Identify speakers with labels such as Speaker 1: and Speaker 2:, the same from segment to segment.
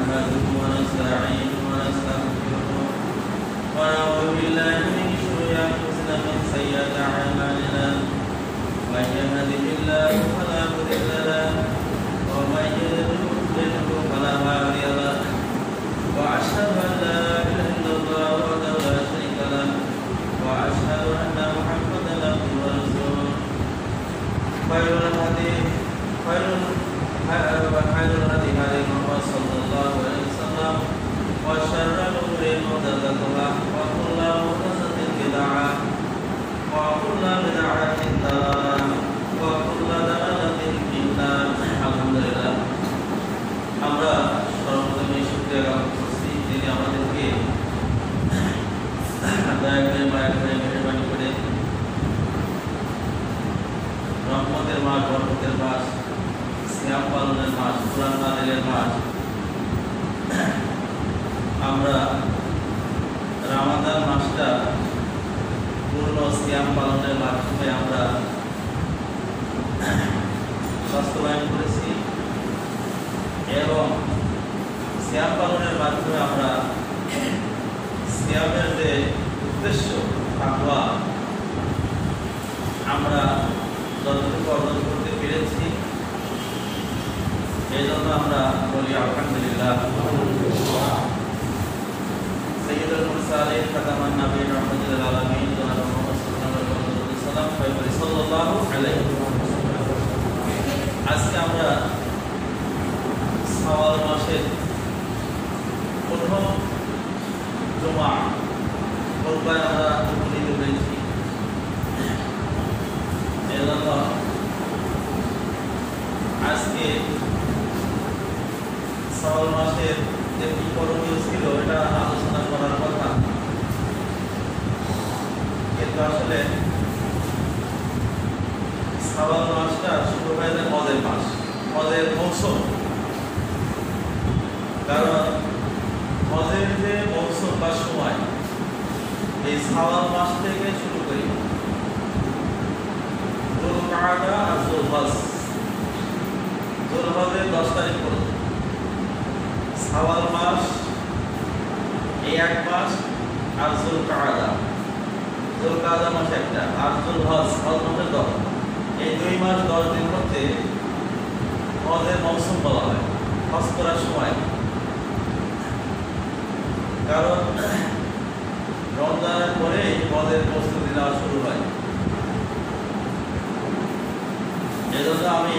Speaker 1: نحمده ونستعينه ونستغفره ونعوذ بالله من شرور أنفسنا ومن سيئات أعمالنا من يهده الله فلا مضل له ومن يضلل فلا هادي له وأشهد أن لا إله إلا الله وحده لا شريك له وأشهد أن محمدا عبده ورسوله خير الهدي هدي محمد صلى الله عليه وسلم وشر الأمور محدثاتها وكل محدثة بدعة وكل بدعة ضلالة وكل ضلالة في النار الحمد لله আমরা সর্বপ্রথমে শুকরিয়া জ্ঞাপন করছি যিনি আমাদেরকে দয়া করে মায়া করে মেহেরবানি করে রহমতের মাস বরকতের মাস সিয়াম পালনের মাস কোরআন নাযিলের মাস আমরা রমাদান মাসটা পূর্ণ সিয়াম পালনের মাধ্যমে আমরা বাস্তবায়ন করেছি এবং সিয়াম পালনের মাধ্যমে আমরা সিয়ামের যে উদ্দেশ্য তাকওয়া আমরা যতটুকু অর্জন করতে পেরেছি এই জন্য আমরা বলি আলহামদুলিল্লাহ। সাইয়্যিদুল মুরসালিন খাতামান নবীয়্যিন রাহমাতুল লিল আলামিন জনাব মুহাম্মদ সাল্লাল্লাহু আলাইহি ওয়াসাল্লাম। আজকে আমরা শাওয়াল মাসের প্রথম জুমা খুতবায় আমরা উপনীত হয়েছি। এজন্য আজকে শাওয়াল মাসের যে কি করণীয় ছিল এটা আলোচনা করার কথা, কিন্তু আসলে শাওয়াল মাসটা শুরু হয়ে যায় হজের মাস, হজের মৌসুম। কারণ হজের যে মৌসুম বা সময় এই শাওয়াল মাস থেকে শুরু করি, যুলকাআদা আর যুলহজ, যুলহজের 10 তারিখ পর্যন্ত শাওয়াল মাস এই এক মাস, আর যুলকাআদা মাস একটা, আর যুলহজ হজ মাসের 10, এই 2 মাস 10 দিন হচ্ছে হজের মৌসুম বলা হয়, হজ করার সময়। কারণ রমজানের পরে হজের প্রস্তুতি নেওয়া শুরু হয়। এজন্য আমি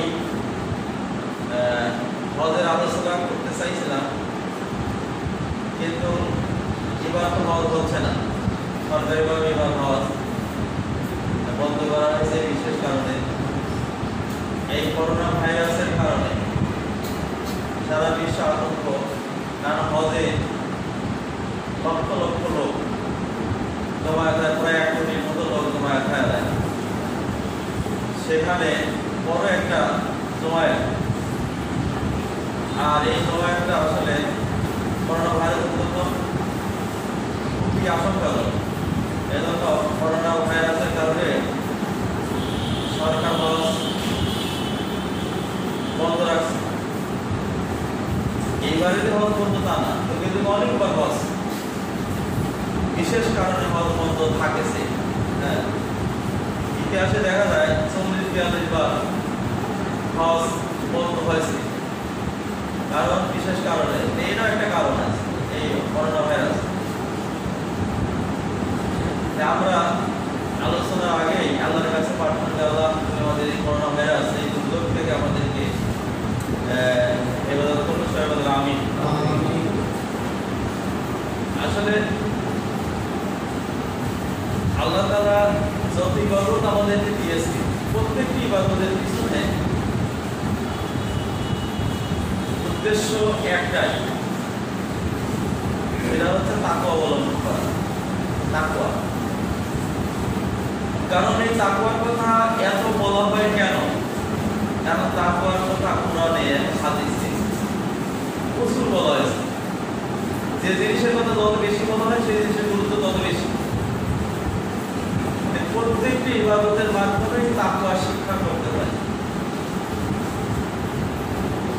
Speaker 1: হজের আলোচনা করতে চাইছিলাম, কিন্তু এবার তো হজ হচ্ছে না, সরকারিভাবে এবার হজ বন্ধ করা হয়েছে বিশেষ কারণে, এই করোনা ভাইরাসের কারণে সারা বিশ্ব আতঙ্ক। কারণ হজে লক্ষ লক্ষ লোক জমায়েত হয়, প্রায় 1 কোটির মতো লোক জমায়েত হয়, সেখানে বড় একটা জমায়েত। আর এই জমায়েতটা আসলে করোনা ভাইরাসের জন্য খুবই আশঙ্কাজনক। এজন্য করোনা ভাইরাসের কারণে সরকার হজ বন্ধ রাখছে। এইবারে যে হজ বন্ধ তা না, কিন্তু অনেকবার হজ বিশেষ কারণে হজ বন্ধ থাকেছে। হ্যাঁ, ইতিহাসে দেখা যায় 40-42 বার হজ বন্ধ হয়েছে, কারণ বিশেষ কারণে। এইটা একটা কারণ আছে, এই করোনা ভাইরাস। আমরা আলোচনার আগেই আল্লাহর কাছে প্রার্থনা করি, আল্লাহ তুমি আমাদের এই করোনা ভাইরাস এই দুর্যোগ থেকে আমাদেরকে হেফাজত করুন, সবাই আমিন। আসলে আল্লাহ তাআলা যত ইবাদত আমাদেরকে দিয়েছে, প্রত্যেকটি ইবাদতের পিছনে উদ্দেশ্য একটাই, সেটা হচ্ছে তাকওয়া অবলম্বন করা। তাকওয়া, কারণ এই তাকওয়ার কথা এত বলা হয় কেন? কারণ তাকওয়ার কথা কোরআনে হাদিসে প্রচুর বলা হয়েছে। যে জিনিসের কথা যত বেশি বলা হয় সেই জিনিসের গুরুত্ব তত বেশি। প্রত্যেকটি ইবাদতের মাধ্যমে তাকওয়া শিক্ষা করতে হয়।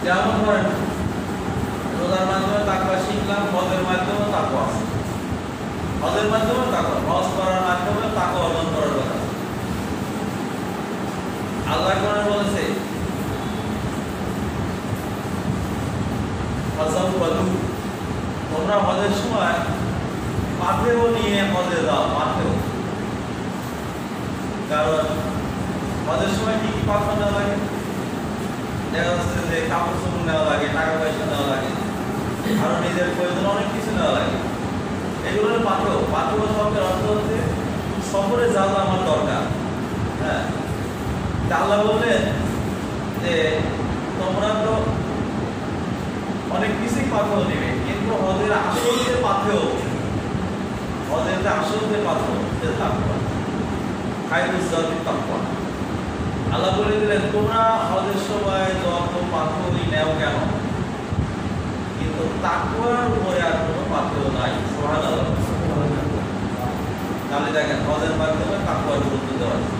Speaker 1: যেমন ধরেন রোজার মাধ্যমে আমরা শিখলাম হজের মাধ্যমে তাকওয়া আছে, হজের মাধ্যমে তাকওয়া, হজ করার মাধ্যমে তাকওয়া অর্জন করার কথা। আল্লাহ কোরআনে বলেছে তোমরা হজের সময় পাথেও নিয়ে হজে যাও, পাথেও। কারণ হজের সময় কি কি পাথর নেওয়া লাগে? দেখা যাচ্ছে যে কাপড় চোপড় নেওয়া লাগে, টাকা পয়সা নেওয়া লাগে, আরো নিজের প্রয়োজন অনেক কিছু নেওয়া লাগে। এগুলোর পাথেও, পাথেও শব্দের অর্থ হচ্ছে সফরে যা যা আমার দরকার। হ্যাঁ, আল্লাহ বললেন যে তোমরা তো অনেক কিছুই পাথেও নেবে, কিন্তু হজের আসল যে পাথেও, হজের যে আসল যে পাথেও সে তাকওয়া, খায়রুজ যাদি তাকওয়া। আল্লাহ বলে দিলেন তোমরা হজের সময় যত পাথেওই নেও কেন, কিন্তু তাকওয়ার উপরে আর কোনো পাথেও নাই। সুবহানাল্লাহ। তাহলে দেখেন হজের মাধ্যমে তাকওয়ার গুরুত্ব দেওয়া আছে।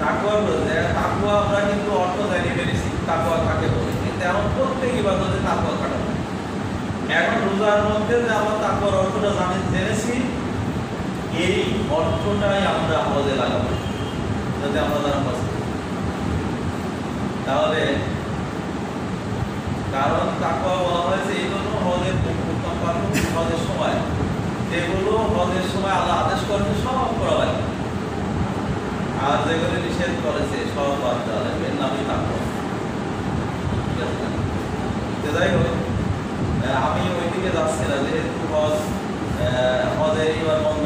Speaker 1: তাকওয়ার বলতে তাকওয়া আমরা কিন্তু অর্থ জানি ফেলেছি তাকওয়া কাকে বলে, কিন্তু এখন প্রত্যেক ইবাদতে তাকওয়া খাটানো। এখন রোজার মধ্যে যে আমরা তাকওয়ার অর্থটা জেনেছি, এই অর্থটাই আমরা হজে লাগাবো যাতে আমরা জানা পাচ্ছি। তাহলে কারণ তাকওয়া বলা হয়েছে এই জন্য হজের উত্তম পাথর হজের সময়, যেগুলো হজের সময় আল্লাহ আদেশ করেছে সব করা লাগে, আর যেগুলো নিষেধ করেছে সব বাদ দেওয়া লাগবে, এর নামই তাকওয়া। যাই হোক, আমি ওইদিকে যাচ্ছি না, যেহেতু হজের এবার বন্ধ,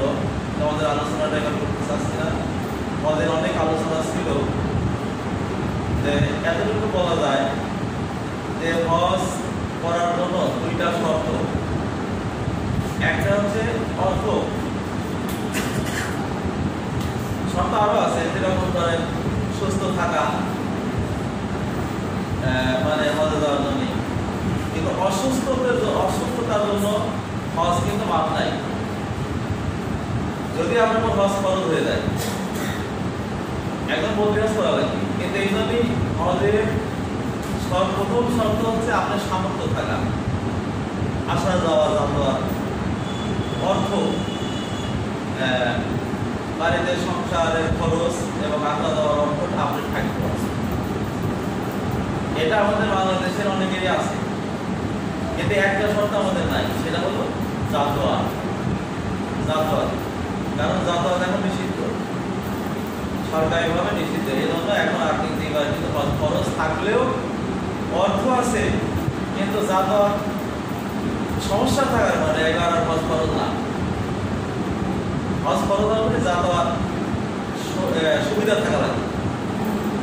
Speaker 1: আমাদের আলোচনাটা এবার করতে চাচ্ছি না। হজের অনেক আলোচনা ছিল, যে এতটুকু বলা যায় যে হজ করার জন্য দুইটা শর্ত। একটা হচ্ছে অর্থ, শর্ত আরো আছে, যেরকম ধরেন সুস্থ থাকা, মানে হজে যাওয়ার জন্য। কিন্তু অসুস্থতার জন্য হজ কিন্তু মাপ নাই, যদি আপনার হজ ফরজ হয়ে যায়, একদম বলবিরাজ করা লাগবে। কিন্তু এই জন্যই হজের প্রথম শর্ত হচ্ছে আপনার সামর্থ্য থাকা, আসা যাওয়া যাতায়াত, অর্থ, বাড়িতে সংসারের খরচ এবং আসা যাওয়ার অর্থটা আপনি থাকতে পারছেন। এটা আমাদের বাংলাদেশের অনেকেরই আছে, কিন্তু একটা শর্ত আমাদের নাই, সেটা হলো যাতায়াত। কারণ যাতায়াত এখন নিষিদ্ধ, সরকারিভাবে নিষিদ্ধ। এই জন্য এখন আর্থিক দিক কিন্তু খরচ থাকলেও অর্থ আছে, কিন্তু যাতায়াত সমস্যা থাকার কারণে এবার আর হজ ফরজ না। হজ ফরজ হলে যাতায়াত সুবিধা থাকা লাগে,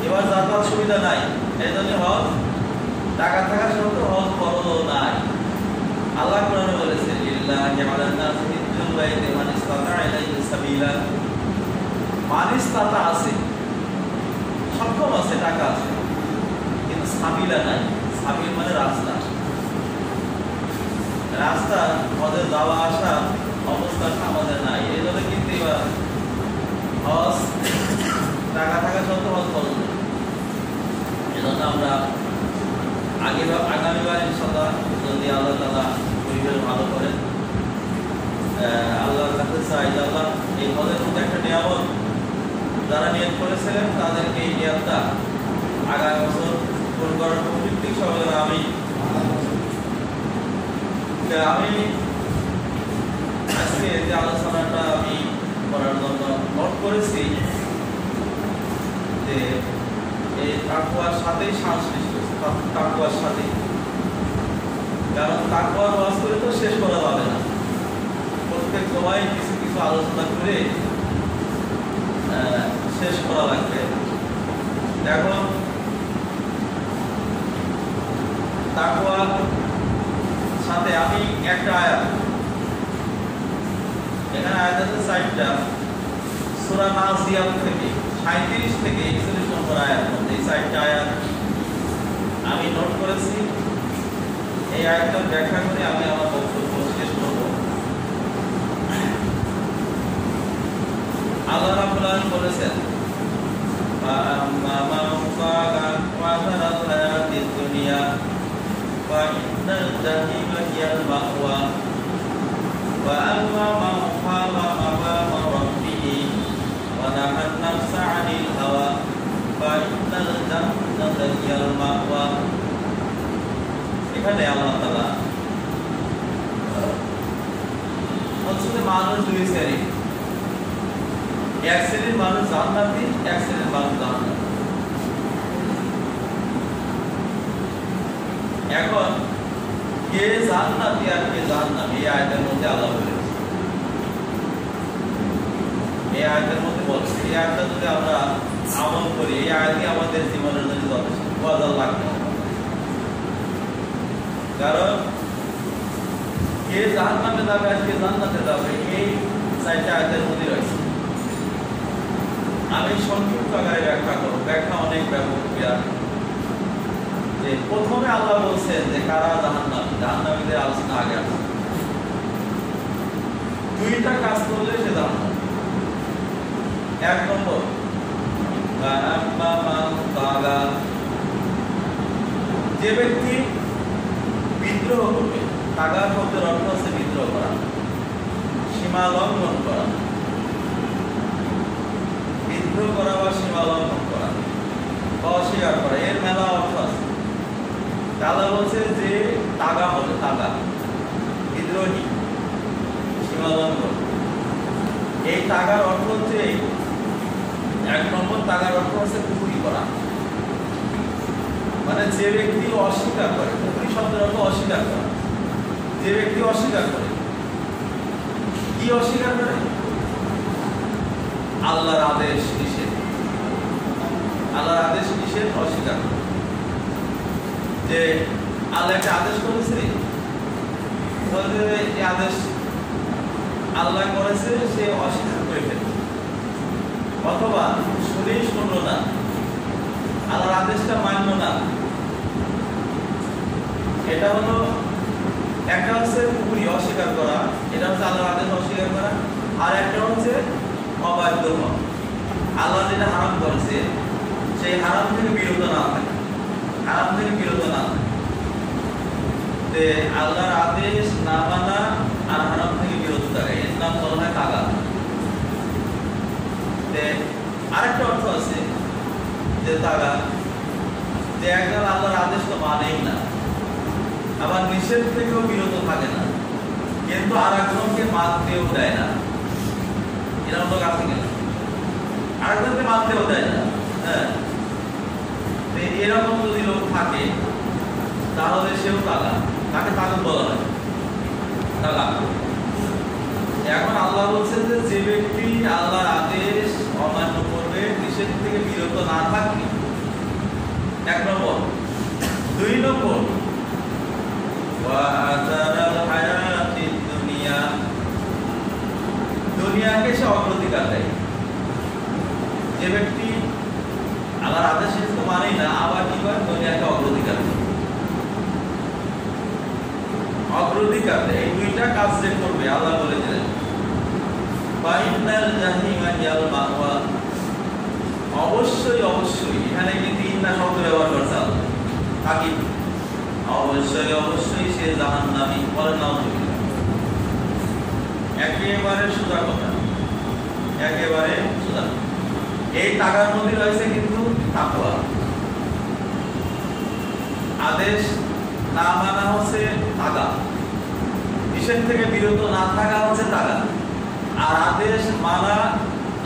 Speaker 1: এবার যাতায়াত সুবিধা নাই, এই জন্য হজ টাকা থাকা সত্ত্বেও হজ ফরজও নাই। আল্লাহ কোরআনে বলেছে লিল্লাহি আলান নাসি হিজ্জুল বাইতি মান ইসতাতা ইলাইহি সাবিলা। মান ইসতাতা আছে, সক্ষম আছে, টাকা আছে, কিন্তু সাবিলা নাই। সাবিল মানে রাস্তা, রাস্তা হজে যাওয়া আসা অবস্থাটা আমাদের নাই। এই জন্য কিন্তু এবার হজ টাকা থাকা সত্ত্বেও হজ ফরজ। এই জন্য আমরা আগামীবার ইনশাআল্লাহ যদি আল্লাহ তাআলা পরিবেশ ভালো করেন, আল্লাহর কাছে চাই আল্লাহ এই হজের মধ্যে একটা নিয়ামত যারা নিয়ত করেছিলেন তাদেরকে এই নিয়তটা আগামী বছর পূরণ করার প্রবৃত্তি সবাই। আমি আজকে যে আলোচনাটা আমি করার জন্য নোট করেছি যে এই তাকওয়ার সাথেই সংশ্লিষ্ট, তাকওয়ার সাথে। কারণ তাকওয়ার ওয়াজ করে তো শেষ করা যাবে না, প্রত্যেক সময় কিছু কিছু আলোচনা করে শেষ করা লাগবে। এখন তাকওয়ার সাথে আমি একটা আয়াত, এখানে আয়াত আছে 4টা, সূরা নাজিয়াত থেকে 37 থেকে 41 নম্বর আয়াত, এই 4টা আয়াত আমি নোট করেছি। এই আয়াতটা ব্যাখ্যা করে আমি আমার বক্তব্য শেষ করব। আল্লাহ রাব্বুল আলামিন বলেছেন মা মা ইন্নাল জাহিমা হিয়াল মাওয়া ওয়া আম্মা মান খাফা মাকামা রাব্বিহি ওয়া নাহান নাফসা আনিল হাওয়া ফা ইন্নাল জান্নাতা হিয়াল মাওয়া। এখানে আল্লাহ তাআলা বলছেন মানুষ দুই শ্রেণী, এক শ্রেণীর মানুষ জান্নাতি, এক শ্রেণীর মানুষ জাহান্নামী। এখন কে জান্নাতি আর কে জাহান্নামী এই আয়াতের মধ্যে আল্লাহ বলেছেন। এই আয়াতের মধ্যে বলছে এই আয়াতটা যদি আমরা আমল করি, এই আয়াতই আমাদের জীবনের জন্য যথেষ্ট বদল লাগবে। কারণ কে জাহান্নামে যাবে আর কে জান্নাতে যাবে এই চারটা আয়াতের মধ্যে রয়েছে। আমি সংক্ষিপ্ত আকারে ব্যাখ্যা করব, ব্যাখ্যা অনেক ব্যাপক। যে প্রথমে আল্লাহ বলছেন যে কারা জাহান্নামী, জাহান্নামীদের আলোচনা আগে আছে। দুইটা কাজ করলে সে জাহান্নামী। এক নম্বর, যে ব্যক্তি বিদ্রোহ করবে, তাগা শব্দের অর্থ হচ্ছে বিদ্রোহ করা, সীমা লঙ্ঘন করা, বিদ্রোহ করা বা সীমা লঙ্ঘন করা, অস্বীকার করা, এর মেলা অর্থ আছে। আল্লাহ বলছে যে তাগা হবে, তাগা বিদ্রোহী, সীমা লঙ্ঘন। এই তাগার অর্থ হচ্ছে, এক নম্বর তাগার অর্থ হচ্ছে কুফরি করা, মানে যে ব্যক্তি অস্বীকার করে, কুফরি শব্দের অর্থ অস্বীকার করা। যে ব্যক্তি অস্বীকার করে, কি অস্বীকার করে? আল্লাহর আদেশ নিষেধ, আল্লাহর আদেশ নিষেধ অস্বীকার করে। যে আল্লাহ একটা আদেশ করেছে, এই আদেশ আল্লাহ করেছে সে অস্বীকার করে ফেলে, অথবা শুনেই শুনলো না, আল্লাহর আদেশটা মানলো না। এটা হলো একটা হচ্ছে কুফরি, অস্বীকার করা, এটা হচ্ছে আল্লাহর আদেশ অস্বীকার করা। আর একটা হচ্ছে অবাধ্য হওয়া, আল্লাহ যেটা হারাম করেছে সেই হারাম থেকে বিরত না থাকে, হারাম থেকে বিরত না থাকে। আল্লাহর আদেশ না মানা আর হারাম থেকে বিরত থাকা, এর নাম বলা হয় তাগা। আরেকটা অর্থ আছে যে তাগা, যে একজন আল্লাহর আদেশ তো মানেই না, আবার নিষেধ থেকেও বিরত থাকে না, কিন্তু আর একজনকে মানতেও দেয় না। এরকম লোক আছে কিনা? আরেকজনকে মানতেও দেয় না। হ্যাঁ, এরকম যদি লোক থাকে তাহলে সেও তাগা, তাকে তাগুত বলা হয়, তাগা। এখন আল্লাহ বলছেন যে যে ব্যক্তি আল্লাহর আদেশ অমান্য করবে, নিষেধ থেকে বিরত না থাকবে, এক নম্বর। দুই নম্বর, দুনিয়াকে সে অগ্রাধিকার দেয়। যে ব্যক্তি আল্লাহর আদেশ তো মানেই না, আবার কি করে? দুনিয়াকে অগ্রাধিকার দেয়, অগ্রাধিকার দেয়। এই দুইটা কাজ যে করবে আল্লাহ বলে দিলেন, অবশ্যই অবশ্যই, এখানে কিন্তু ইন্না শব্দ ব্যবহার করছে আল্লাহ, তাকিদ, অবশ্যই অবশ্যই সে জাহান্নামী। বলেন না, একেবারে সোজা কথা, একেবারে সোজা। এই তাগার মধ্যে রয়েছে কিন্তু তাকওয়া। আদেশ না মানা হচ্ছে তাগা, নিষেধ থেকে বিরত না থাকা হচ্ছে তাগা, আর আদেশ মানা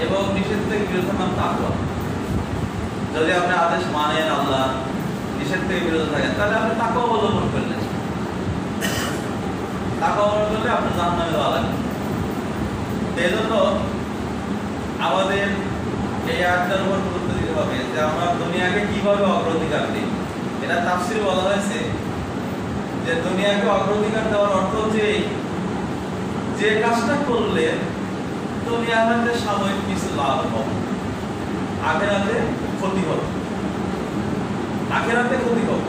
Speaker 1: এবং নিষেধ থেকে বিরত নাম তাকওয়া। যদি আপনি আদেশ মানেন আল্লাহ, নিষেধ থেকে বিরত থাকেন, তাহলে আপনি তাকওয়া অবলম্বন করলেন। তাকওয়া অবলম্বন করলে আপনি জাহান্নামে যাওয়া লাগবে। এই জন্য আমাদের এই আয়াতটার উপর গুরুত্ব দিতে হবে যে আমরা দুনিয়াকে কিভাবে অগ্রাধিকার দিই। এটা তাফসীরে বলা হয়েছে যে দুনিয়াকে অগ্রাধিকার দেওয়ার অর্থ হচ্ছে যে কাজটা করলে দুনিয়াতে সাময়িক কিছু লাভ হবে, আখিরাতে ক্ষতি হবে, আখিরাতে ক্ষতি হবে।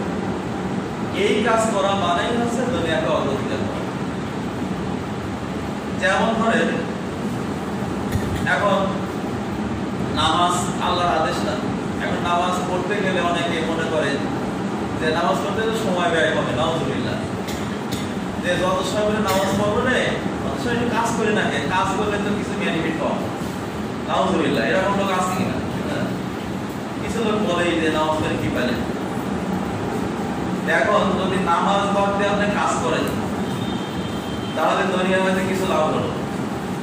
Speaker 1: এই কাজ করা মানেই হচ্ছে দুনিয়াকে অগ্রাধিকার করা। যেমন ধরেন এখন নামাজ আল্লাহর আদেশ না, এখন নামাজ পড়তে গেলে অনেকে মনে করে যে নামাজ পড়তে তো সময় ব্যয় হবে, নাউজুবিল্লাহ, যে যত সময় বলে নামাজ পড়বো রে তত সময় একটু কাজ করে না, কাজ করলে তো কিছু বেনিফিট পাওয়া। নাউজুবিল্লাহ, এরকম লোক আছে কিনা? কিছু লোক বলেই যে নামাজ পড়ে কি পেলেন। এখন যদি নামাজ পড়তে আপনি কাজ করেন তাহলে দুনিয়ার মধ্যে কিছু লাভ হলো,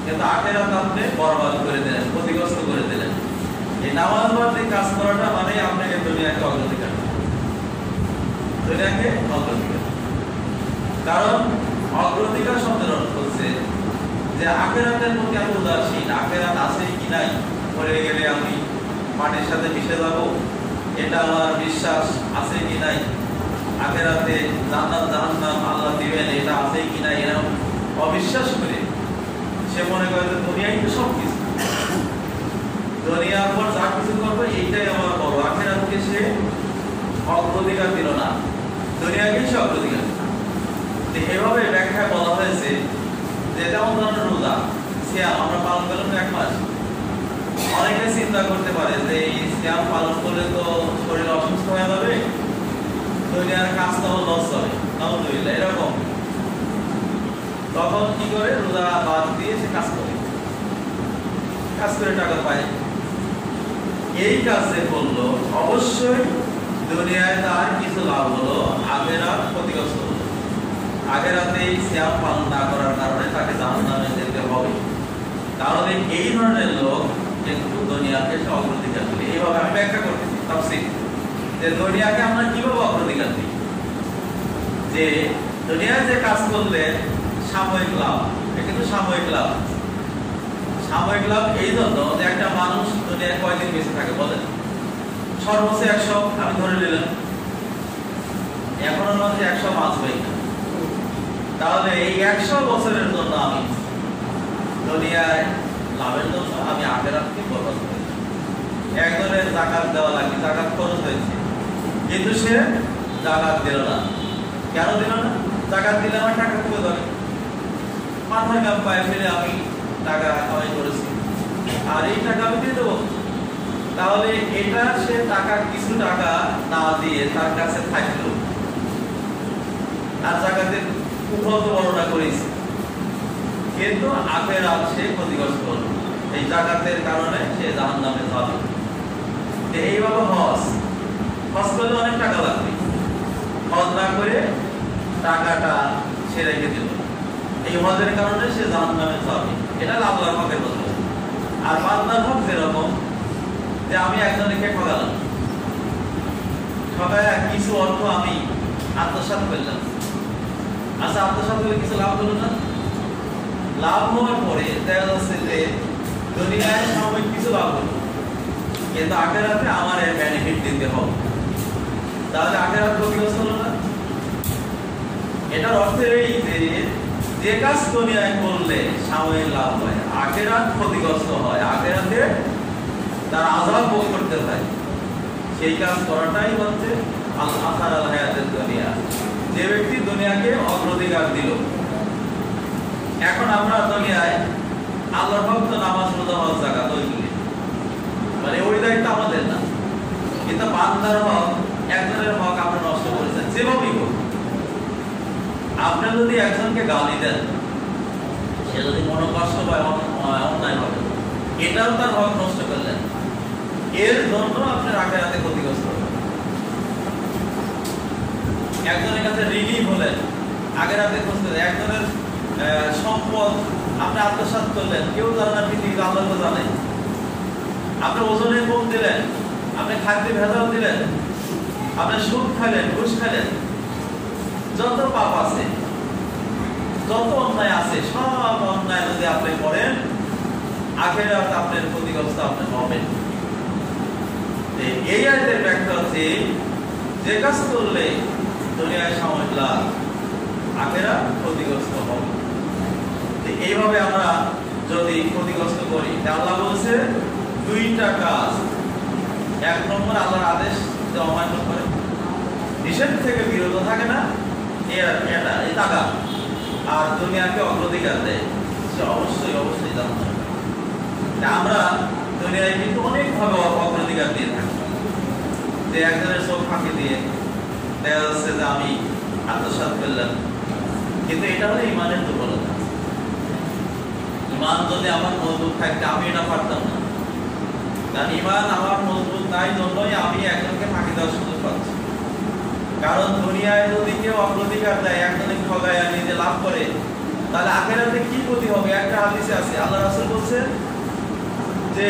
Speaker 1: কিন্তু আখিরাত আপনি বরবাদ করে দিলেন, ক্ষতিগ্রস্ত করে দিলেন। এই নামাজ পড়তে কাজ করাটা মানে আপনাকে দুনিয়াকে অগ্রাধিকার, দুনিয়াকে অগ্রাধিকার। কারণ অগ্রাধিকার শব্দের অর্থ হচ্ছে যে আখিরাতের প্রতি আমি উদাসীন, আখিরাত আছে কি নাই, পড়ে গেলে আমি মাটির সাথে মিশে যাব, এটা আমার বিশ্বাস আছে কি নাই, আখিরাতে জান্নাত জাহান্নাম আল্লাহ দিবেন এটা আছে কি নাই, এরকম অবিশ্বাস করে সে মনে করে যে দুনিয়াই তো সব কিছু, দুনিয়ার পর যা কিছু করবে এইটাই আমার বড়, আখিরাতকে সে অগ্রাধিকার দিল না, দুনিয়াকেই সে অগ্রাধিকার। এভাবে ব্যাখ্যা বলা হয়েছে যে যেমন ধরনের রোজা সিয়াম আমরা পালন করলাম 1 মাস, অনেকে চিন্তা করতে পারে যে এই সিয়াম পালন করলে তো শরীর অসুস্থ হয়ে যাবে, দুনিয়ার কাজ তো লস হবে, আলহামদুলিল্লাহ এরকম। তখন কি করে রোজা বাদ দিয়ে সে কাজ করে টাকা পায়। এই কাজ যে করলো অবশ্যই দুনিয়ায় তার কিছু লাভ হলো, আখিরাত ক্ষতিগ্রস্ত হলো। আখিরাতে এই সিয়াম পালন না করার কারণে তাকে জাহান্নামে যেতে হবে। তাহলে এই ধরনের লোক কিন্তু দুনিয়াকে সে অগ্রাধিকার দিবে। এইভাবে আমি ব্যাখ্যা করতেছি তাফসীর যে দুনিয়াকে আমরা কিভাবে অগ্রাধিকার দিই, যে দুনিয়ায় যে কাজ করলে সাময়িক লাভ, এটা কিন্তু সাময়িক লাভ। সাময়িক লাভ এই জন্য যে একটা মানুষ দুনিয়ায় কয়দিন বেঁচে থাকে বলেন? সর্বোচ্চ 100 আমি ধরে নিলাম, এখনো মধ্যে 100 বাঁচবেই না। তাহলে এই 100 বছরের জন্য আমি দুনিয়ায় লাভের জন্য আমি আখিরাতকে বরবাদ করি। একজনের যাকাত দেওয়া লাগে, যাকাত খরচ হয়েছে, কিন্তু সে যাকাত দিল না। কেন দিল না? যাকাত দিলে আমার টাকা কমে যাবে, মাথায় কাম পায়ে ফেলে আমি টাকা কামাই করেছি আর এই টাকা আমি দিয়ে দেবো। তাহলে এটা সে টাকা কিছু টাকা না দিয়ে তার কাছে থাকলো, আর যাকাতের কুফল তো বর্ণনা করেছি, কিন্তু আখিরাত সে ক্ষতিগ্রস্ত হলো, এই যাকাতের কারণে সে জাহান্নামে যাবে। এইভাবে হজ করলে অনেক টাকা লাগবে, হজ না করে টাকাটা সে রেখে দিল, এই হজের কারণে সে জাহান্নামে যাবে। এটা আল্লাহর হকের কথা। আর বান্দার হক যেরকম যে আমি একজনকে ঠকালাম, ঠকায় কিছু অর্থ আমি আত্মসাৎ করলাম, আচ্ছা আত্মসাৎ করলে কিছু লাভ হলো না? লাভ হওয়ার পরে দেখা যাচ্ছে যে দুনিয়ায় সাময়িক কিছু লাভ হলো, কিন্তু আখিরাতে আমার এর বেনিফিট দিতে হবে, তাহলে আখিরাত ক্ষতিগ্রস্ত হলো না? এটার অর্থ এই যে কাজ দুনিয়ায় করলে সাময়িক লাভ হয়, আখিরাত ক্ষতিগ্রস্ত হয়, আখিরাতে তার আযাব ভোগ করতে হয়, সেই কাজ করাটাই হচ্ছে আল-আখার আল-হায়াতের দুনিয়া। যে ব্যক্তি দুনিয়াকে অগ্রাধিকার দিল। এখন আমরা দুনিয়ায় আল্লাহর ভক্ত নামাজ রোজা হজ যাকাত ওইগুলি মানে ওই দায়িত্ব আমাদের না, কিন্তু বান্দার হক, একজনের হক আপনি নষ্ট করেছেন যেভাবেই হোক। আপনি যদি একজনকে গালি দেন, সে যদি মনোকষ্ট পায় অন্যায় হবে, এটাও তার হক নষ্ট করলেন, এর জন্য আপনার আখিরাতে ক্ষতিগ্রস্ত হবেন। একজনের কাছে ঋণী হলেন, আখিরাতে ক্ষতিগ্রস্ত। একজনের সম্পদ আপনি আত্মসাৎ করলেন, কেউ জানে না, পৃথিবীতে আল্লাহ তো জানে। আপনি ওজনে কম দিলেন, আপনি খাদ্যে ভেজাল দিলেন, আপনি সুদ খাইলেন, ঘুষ খাইলেন, যত পাপ আছে, যত অন্যায় আছে, সব অন্যায় যদি আপনি করেন, আখিরাতে আপনার ক্ষতিগ্রস্ত আপনি হবেন। এই আয়াতের ব্যাখ্যা হচ্ছে যে কাজ করলে দুনিয়ায় সাময়িক লাভ, আখিরাত ক্ষতিগ্রস্ত হবে। এইভাবে আমরা যদি ক্ষতিগ্রস্ত করি, আল্লাহ বলছে 2টা কাজ। 1 নম্বর আল্লাহর আদেশ যে অমান্য করে, নিষেধ থেকে বিরত থাকে না, এটা এই টাকা আর দুনিয়াকে অগ্রাধিকার দেয়, সে অবশ্যই জানতে হবে। আমরা দুনিয়ায় কিন্তু অনেকভাবে অগ্রাধিকার দিয়ে থাকি, যে একজনের চোখ ফাঁকি দিয়ে দেখা যাচ্ছে যে আমি আত্মসাৎ করলাম, কিন্তু এটা হলো ইমানের দুর্বলতা। ইমান যদি আমার মজবুত থাকতে আমি এটা পারতাম না, কারণ ইমান আমার মজবুত নাই জন্যই আমি একজনকে ফাঁকি দেওয়ার সুযোগ পাচ্ছি। কারণ দুনিয়ায় যদি কেউ অগ্রাধিকার দেয়, একজনকে ঠগায় নিজে লাভ করে, তাহলে আখিরাতে কি ক্ষতি হবে? একটা হাদিসে আছে আল্লাহ রাসূল বলছেন যে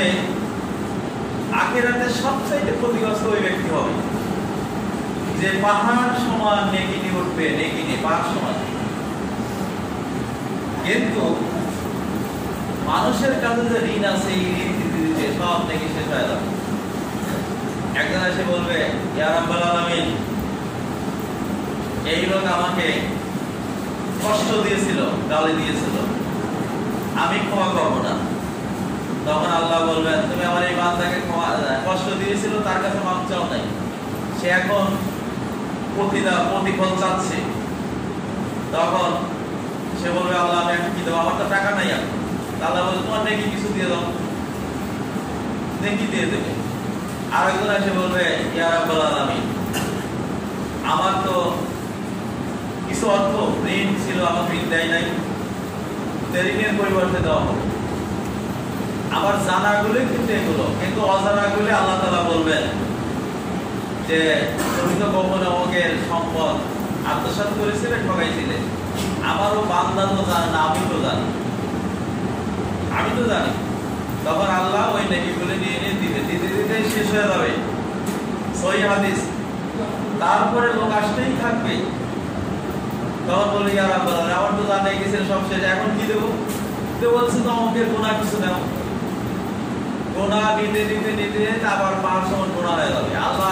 Speaker 1: আখিরাতে সবচেয়ে ক্ষতিগ্রস্ত ওই ব্যক্তি হবে যে পাহাড় সমান নেকি নিয়ে উঠবে, নেকি নিয়ে পাহাড় সমান। কিন্তু মানুষের কাছে যে ঋণ আছে, এই ঋণ দিতে দিতে সব নেকি শেষ হয়ে যাবে। একজন এসে বলবে, ইয়া রাব্বাল আলামিন, এই লোক আমাকে কষ্ট দিয়েছিল, গালি দিয়েছিল, আমি ক্ষমা করবো না। তখন আল্লাহ বলবেন, তুমি আমার এই বান্দাকে কষ্ট দিয়েছিল, তার কাছে মাপ চাও নাই, সে এখন প্রতিফল চাচ্ছে। তখন সে বলবে, আল্লাহ আমি এখন কি দেবো, আমার তো টাকা নাই। আল্লাহ বলবে, তোমার নেকি কিছু দিয়ে দাও, নেকি দিয়ে দেবে। আরেকজন এসে বলবে, ইয়া রাব্বাল আলামিন, আমার তো কিছু অর্থ ঋণ ছিল, আমাকে ঋণ দেয় নাই, ঋণের পরিবর্তে দেওয়া হবে। আমার জানাগুলো কিন্তু এগুলো, কিন্তু অজানাগুলো আল্লাহ তাআলা বলবেন যে তুমি তো গোপনে অমুকের সম্পদ আত্মসাৎ করেছিলে, ঠকাইছিলে, আমারও বান্দা তো জানে না, আমি তো জানি। তখন আল্লাহ ওই নেকিগুলো নিয়ে নিয়ে দিতে দিতে শেষ হয়ে যাবে। সহিহ হাদিস। তারপরে লোক আসতেই থাকবে। তখন বলি, ইয়া রাব্বাল আলামিন, আমার তো জানাই গেছে সব শেষ, এখন কি দেবো? তো বলছে, তো অমুকের গুনাহ কিছু দাও। গুনাহ নিতে নিতে নিতে আবার পাহাড় সমান গুনাহ হয়ে যাবে। আল্লাহ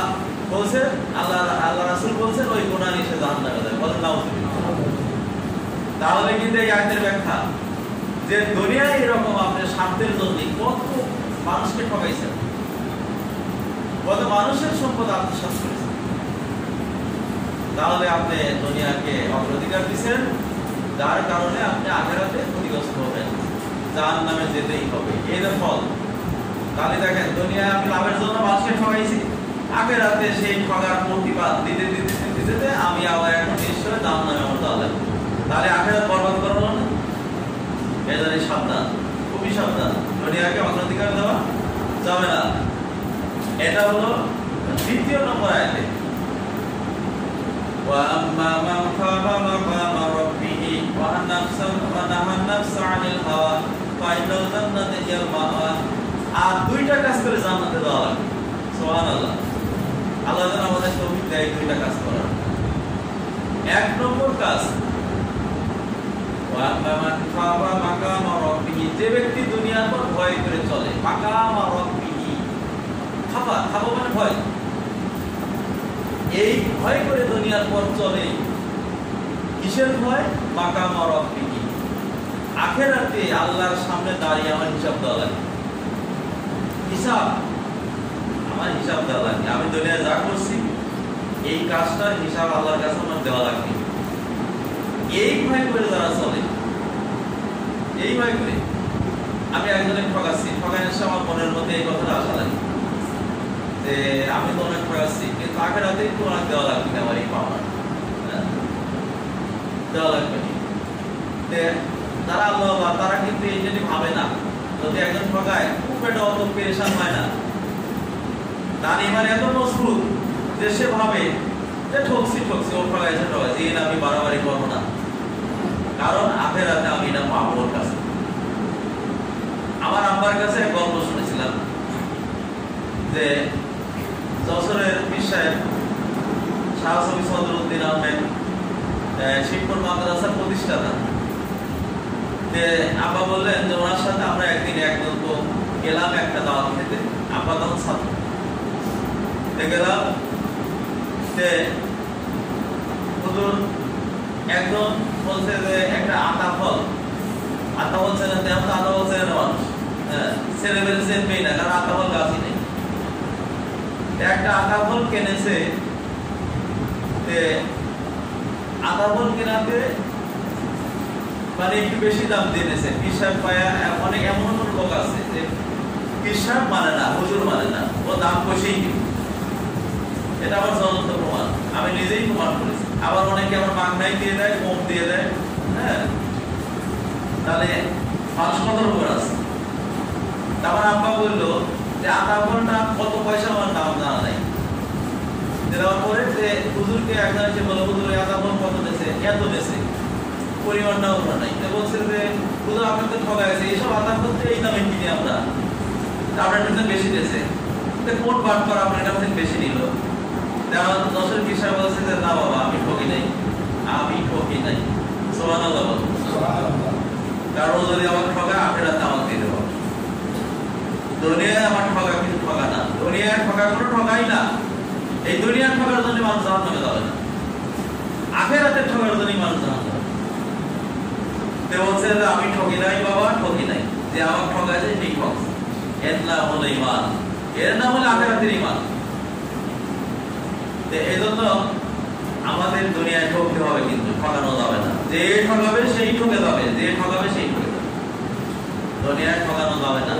Speaker 1: বলছে, আল্লাহ রাসূল বলছেন ওই গুনাহ নিয়ে সে জাহান্নামে যাবে। বলেন নাউযুবিল্লাহ। তাহলে কিন্তু এই আয়াতের ব্যাখ্যা যে দুনিয়ায় এরকম আপনার স্বার্থের জন্য কত মানুষকে ঠকাইছেন, কত মানুষের সম্পদ আত্মসাৎ করেছেন, তাহলে আপনি দুনিয়াকে অগ্রাধিকার দিচ্ছেন, যার কারণে আপনি আখিরাতে ক্ষতিগ্রস্ত হবেন, জাহান্নামে যেতেই হবে। এই যে ফল। তাহলে দেখেন, দুনিয়ায় আমি লাভের জন্য মানুষকে ঠকাইছি, আখিরাতে সেই ঠগার প্রতিবাদ দিতে দিতে দিতে দিতে আমি আবার এখন নিশ্চয় জাহান্নামে আমার যাওয়া লাগবে। তাহলে আখিরাত বরবাদ করা হলো না? এজন্য সাবধান, খুবই সাবধান, দুনিয়াকে অগ্রাধিকার দেওয়া যাবে না। এটা হলো দ্বিতীয় নম্বর আয়াতে। وَأَمَّا مَنْ خَافَ مَقَامَ رَبِّهِ وَنَهَى النَّفْسَ عَنِ الْهَوَى فَإِنَّ الْجَنَّةَ هِيَ الْمَأْوَى। আর দুইটা কাজ করে জান্নাতে যাওয়া লাগবে। সুবহানাল্লাহ। আল্লাহ যেন আমাদের তৌফিক দেয় দুইটা কাজ করার। এক নম্বর কাজ, وَأَمَّا مَنْ خَافَ مَقَامَ رَبِّهِ, যে ব্যক্তি দুনিয়ার পর ভয় করে চলে। মাকাম রব্বিহি, খাফা মানে ভয়। এই ভয় করে দুনিয়ার পর চলে। কিসের ভয়? মাকাম রব্বিহি, আখিরাতে আল্লাহর সামনে দাঁড়িয়ে আমার হিসাব দেওয়া লাগে। আমার হিসাব দেওয়া লাগে। আমি দুনিয়ায় যা করছি এই কাজটার হিসাব আল্লাহর কাছে আমার দেওয়া লাগবে। এই ভয় করে যারা চলে, এই ভয় করে আমি একজনের ঠকাচ্ছি, ঠকানোর সময় আমার মনের মধ্যে এই কথাটা আসা লাগে যে আমি তো অনেক ঠকাচ্ছি, কিন্তু আখিরাতে একটু অনেক দেওয়া লাগবে না, আমার এই পাওনা দেওয়া লাগবে। তারা আল্লাহ, তারা কিন্তু এই জন্য ভাবে না, যদি একজন ঠকায় খুব একটা অত পেরেশান হয় না। তার ইমান এত মজবুত যে সে ভাবে যে ঠকছি ও ঠকাইছে, এটা আমি বাড়াবাড়ি করবো না, কারণ আখিরাতে আমি এটা পাবো ওর কাছে। আমার আব্বার কাছে এক গল্প শুনেছিলাম যে যশোরের পীর সাহেব শাহ সফি সদরউদ্দিন আহমেদ শিবপুর মাদ্রাসার প্রতিষ্ঠাতা। আব্বা বললেন যে ওনার সাথে আমরা একদিন একদল তো গেলাম একটা দাওয়াত খেতে। আব্বা তখন ছাত্র গেলাম, হুজুর একজন বলছে যে একটা আতা ফল ছেড়ে তেমন আতা ফল ছেড়ে না মানুষ, ছেড়ে বেড়েছে পেয়ে না, কারণ আতা ফল গাছই নেই। একটা আতা ফল কিনেছে, আতা ফল কেনাতে মানে একটু বেশি দাম দিয়েছে। পিসাব পায়া অনেক এমন লোক আছে যে পিসাব মানে না, হুজুর মানে না, ও দাম কষেই দিবে। এটা আমার জ্বলন্ত প্রমাণ, আমি নিজেই প্রমাণ করেছি। আবার অনেকে আমার মাগনাই দিয়ে দেয়, কম দিয়ে দেয়, হ্যাঁ, তাহলে মানুষ কত রকমের আছে। আমার আব্বা বললো যে আধা ঘন্টা কত পয়সা, আমার দাম জানা নাই। দেওয়ার পরে যে হুজুরকে একজন এসে বলো, হুজুর আধা ঘন্টা কত বেছে, এত বেছে, পরিমাণটাও ওরা নাই। বলছে যে হুজুর আপনার তো ঠকা গেছে, এইসব আধা ঘন্টা এই দামে কিনি আমরা, আপনার কাছে বেশি দিয়েছে, কোন বাট করা আপনার কাছে বেশি নিল। আমার দশের কিসা বলছে যে না বাবা আমি ঠকি নাই, আমি ঠকি নাই। সুবহানাল্লাহ বল। কারণ যদি আমার ঠকা, আখিরাতে আমাকে দিয়ে দেবো। দুনিয়ায় আমার ঠকা কিন্তু ঠকা না, দুনিয়ার ঠকা কোনো ঠকাই না। এই দুনিয়ার ঠকার জন্য মানুষ জাহান্নামে যাবে না, আখিরাতের ঠকার জন্য মানুষ জাহান্নামে যাবে। তে বলছে যে আমি ঠকি নাই বাবা, ঠকি নাই, যে আমার ঠকাছে ঠিক ঠকছে। এর নাম হলো ঈমান, এর নাম হলো আখিরাতের ঈমান। এই জন্য আমাদের দুনিয়ায় ঠকতে হবে, কিন্তু ঠকানো যাবে না। যে ঠকাবে সেই ঠকে যাবে, যে ঠকাবে সেই ঠকে যাবে। দুনিয়ায় ঠকানো যাবে না,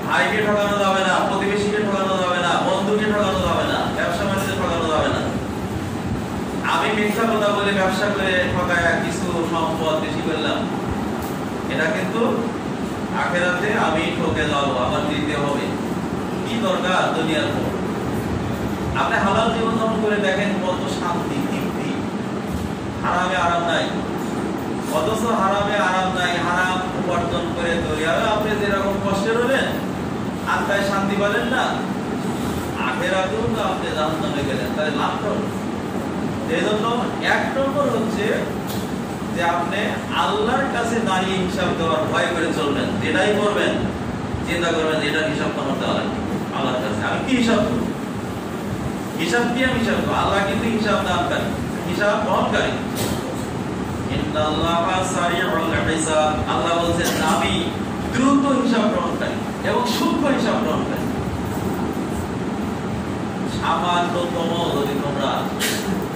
Speaker 1: ভাইকে ঠকানো যাবে না, প্রতিবেশীকে ঠকানো যাবে না, বন্ধুকে ঠকানো যাবে না, ব্যবসা বাণিজ্যে ঠকানো যাবে না। আমি মিথ্যা কথা বলে ব্যবসা করে ঠকায় কিছু সম্পদ বেশি করলাম, এটা কিন্তু আখিরাতে আমি ঠকে যাবো, আমার দিতে হবে। কি দরকার দুনিয়ার পর? আপনি হালাল জীবনযাপন করে দেখেন কত শান্তি, তৃপ্তি। হারামে আরাম নাই, অথচ হারামে আরাম নাই। হারাম উপার্জন করে দুনিয়ায় আপনি যেরকম কষ্টে রবেন, আত্মায় শান্তি পাবেন না, আখিরাতেও তো আপনি জাহান্নামে গেলেন, তাহলে লাভ করুন। এই জন্য এক নম্বর হচ্ছে যে আপনি আল্লাহর কাছে দাঁড়িয়ে হিসাব দেওয়ার ভয় করে চলবেন। যেটাই করবেন চিন্তা করবেন এটা হিসাব করতে হবে আল্লাহর কাছে, আমি কি হিসাব করব, হিসাব কি আমি হিসাব করব। আল্লাহ কিন্তু হিসাব দানকারী, হিসাব গ্রহণকারী। ইন্নাল্লাহা সারিউল হিসাব, আল্লাহ বলেন আমি দ্রুত হিসাব গ্রহণকারী এবং সূক্ষ্ম হিসাব গ্রহণকারী। সামান্যতম যদি তোমরা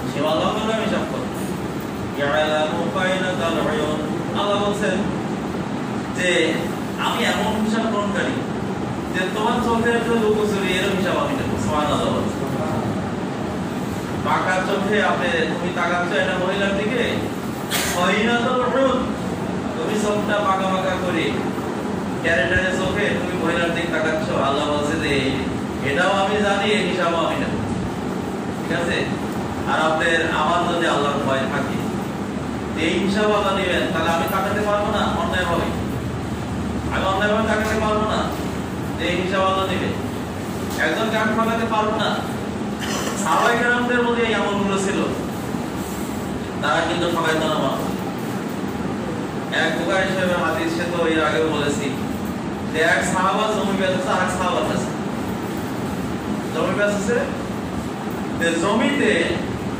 Speaker 1: সীমা লঙ্ঘন করে হিসাব করো, ইয়ালামু বাইনাল উয়ুন, আল্লাহ বলেন যে আমি এমন হিসাব গ্রহণকারী যে তোমার চোখের যে লুকোচুরি এর হিসাব আমি নেব। সুবহানাল্লাহ। পাকা চোখে তুমি তাকাচ্ছ এটা মহিলার দিকে, তুমি চোখটা পাকা পাকা করে ক্যারেক্টারের চোখে তুমি মহিলার দিকে তাকাচ্ছ, আল্লাহ বলছে যে এটাও আমি জানি, এই হিসাবও আমি নেব। ঠিক আছে? আর আমার যদি আল্লাহর ভয় থাকে, এই হিসাব আল্লাহ নেবেন, তাহলে আমি তাকাতে পারবো না অন্যায় ভাবে, আমি অন্যায় ভাবে তাকাতে পারবো না, এই হিসাব আল্লাহ নেবে। একজন গান ঠকাতে পারবো না। সাহাবায়ে কেরামদের মধ্যে এই আমলগুলো ছিল, তারা কিন্তু ঠকাইতো না মানুষ। এক বুখারী সাহেবের হাদিস, সে তো এর আগেও বলেছি যে এক সাহাবা জমি বেচেছে, আর এক সাহাবার কাছে জমি বেচেছে।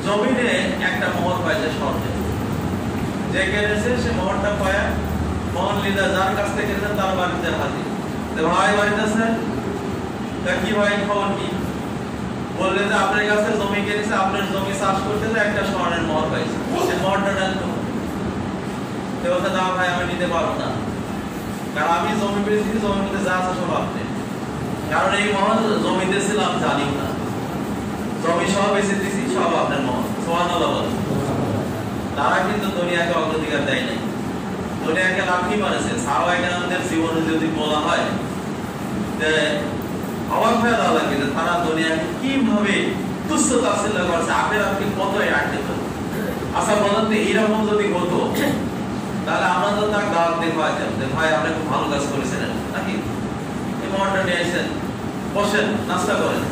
Speaker 1: জমিনে একটা মোহর পাইছে স্বর্ণে, যে কিনেছে সে মোহরটা পায়, মোহর লিডার যার কাছ থেকে কিনেছে তার বাড়িতে হাজির। ভাই বাড়িতে আছে, কি ভাই খবর কি? বললেন যে আপনার কাছে জমি কিনেছে, আপনার জমি চাষ করতে একটা স্বর্ণের মোহর পাইছে, সে মোহরটা নেন তো। না ভাই আমি নিতে পারবো না, কারণ আমি জমি পেয়েছি, জমির মধ্যে যা আছে সব আপনি, কারণ এই মোহর জমিতে ছিলাম জানিও না, জমি সব বেঁচে দিছি, সব আপনার মোহর। সুবহানাল্লাহ। তারা কিন্তু দুনিয়াকে অগ্রাধিকার দেয় নাই, দুনিয়াকে লাফি মারেছে। সাহাবায়ে কেরামদের জীবনে যদি বলা হয় যে অবাক হয়ে যাওয়া লাগে যে তারা দুনিয়াকে কিভাবে তুচ্ছ তাচ্ছিল্য করছে, আখিরাতকে কতই রাখতে পারে। আচ্ছা বলেন তো, এইরকম যদি হতো তাহলে আমরা তো তার দাওয়াত দিয়ে খাওয়াইতাম যে ভাই আপনি খুব ভালো কাজ করেছেন নাকি, এই মোহরটা নিয়ে এসেছেন, বসেন নাস্তা করেন,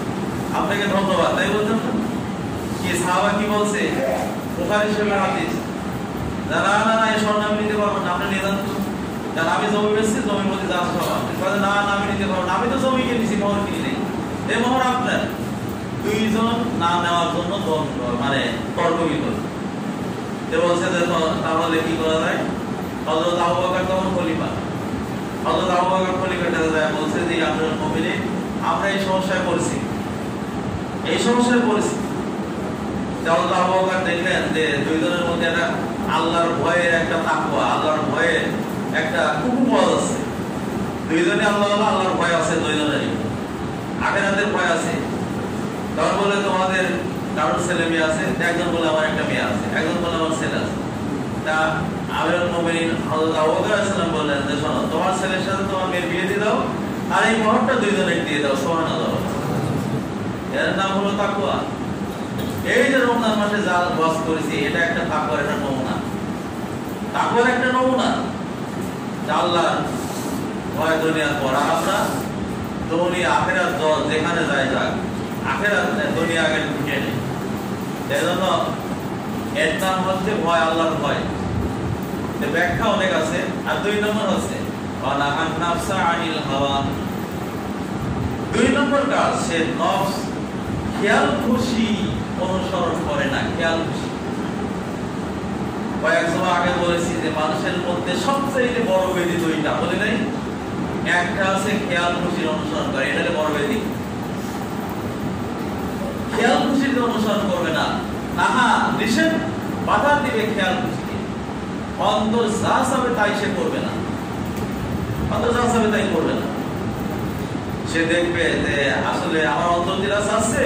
Speaker 1: আপনাকে ধন্যবাদ, তাই বলতেন না? কি সাহাবা কি বলছে? বুখারী শরীফের হাদিস, না না না এই স্বর্ণ আমি নিতে পারবো না, আপনি নিয়ে যান তো, কারণ আমি জমি বেচছি, জমির মধ্যে যা আছে সব আপনি। না না আমি নিতে পারবো না, আমি তো জমি কিনেছি, মোহর কিনি নেই, এই মোহর আপনার। দুইজন না নেওয়ার জন্য মানে তর্ক বিতর্ক। বলছে যে তাহলে কি করা যায়? হযরত আবু বকর তখন খলিফা, হযরত আবু বকর খলিফাটা যায় বলছে যে আপনার মুমিনে আমরা এই সমস্যায় পড়েছি, এই সমস্যায় পড়েছি। হযরত আবু বকর দেখলেন যে দুইজনের মধ্যে একটা আল্লাহর ভয়ের একটা তাকওয়া, আল্লাহর ভয়ের একটা কুকুর আছে, দুইজনে আল্লাহর ভয় আছে, দুইজনেরই আখিরাতের ভয় আছে। তখন বলে তোমাদের কারোর ছেলে মেয়ে আছে? একজন বলে আমার একটা মেয়ে আছে, একজন বলে আমার ছেলে আছে। তা আমিরুল মুমিনিন হযরত আবু বকর রাদিয়াল্লাহু বললেন যে শোনো, তোমার ছেলের সাথে তোমার মেয়ের বিয়ে দিয়ে দাও, আর এই মোহরটা দুইজনের দিয়ে দাও। সুবহানাল্লাহ। এর নাম হলো তাকওয়া। এই যে রমজান মাসে যা ওয়াজ করেছি, এটা একটা তাকওয়ার একটা নমুনা। তাকওয়ার একটা নমুনা। আল্লাহ ভয় দুনিয়ার পর, আমরা দুনিয়া আখিরাত যেখানে যাই যাক, আখিরাত দুনিয়া আগে ঢুকে নেই। এজন্য এর নাম হচ্ছে ভয়, আল্লাহর ভয়। ব্যাখ্যা অনেক আছে। আর 2 নম্বর হচ্ছে ওয়ানাহান নাফসা আনিল হাওয়া। 2 নম্বর কাজ, সে নফস খেয়াল খুশি অনুসরণ করে না। খেয়াল খুশি কয়েক সময় আগে বলেছি যে মানুষের মধ্যে সবচেয়ে বড় ব্যাধি 2টা, বলে নাই? একটা আছে খেয়াল খুশির অনুসরণ করে, এটা বড় ব্যাধি। খেয়াল খুশির অনুসরণ করবে না, নাহা নিষেধ বাধা দিবে খেয়াল খুশিকে। অন্তর যা চাবে তাই সে করবে না, অন্তর যা চাবে তাই করবে না। সে দেখবে যে আসলে আমার অন্তর যেটা চাচ্ছে,